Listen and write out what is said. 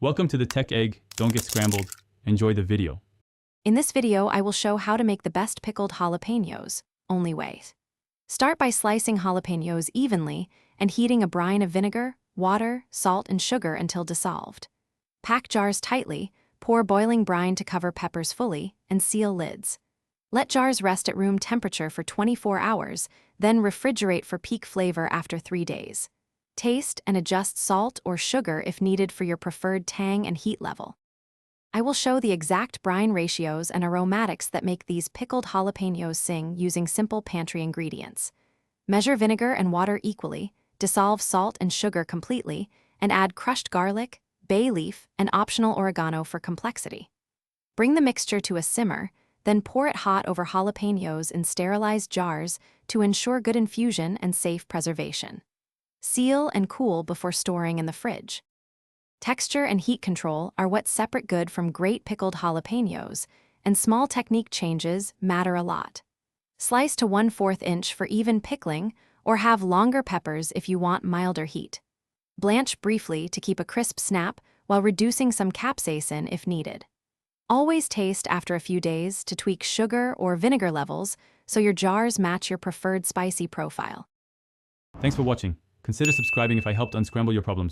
Welcome to the Tech Egg. Don't get scrambled. Enjoy the video. In this video, I will show how to make the best pickled jalapenos, only way. Start by slicing jalapenos evenly and heating a brine of vinegar, water, salt, and sugar until dissolved. Pack jars tightly, pour boiling brine to cover peppers fully, and seal lids. Let jars rest at room temperature for 24 hours, then refrigerate for peak flavor after 3 days. Taste and adjust salt or sugar if needed for your preferred tang and heat level. I will show the exact brine ratios and aromatics that make these pickled jalapenos sing using simple pantry ingredients. Measure vinegar and water equally, dissolve salt and sugar completely, and add crushed garlic, bay leaf, and optional oregano for complexity. Bring the mixture to a simmer, then pour it hot over jalapenos in sterilized jars to ensure good infusion and safe preservation. Seal and cool before storing in the fridge. Texture and heat control are what separate good from great pickled jalapenos, and small technique changes matter a lot. Slice to 1/4 inch for even pickling, or have longer peppers if you want milder heat. Blanch briefly to keep a crisp snap while reducing some capsaicin if needed. Always taste after a few days to tweak sugar or vinegar levels so your jars match your preferred spicy profile. Thanks for watching. Consider subscribing if I helped unscramble your problems.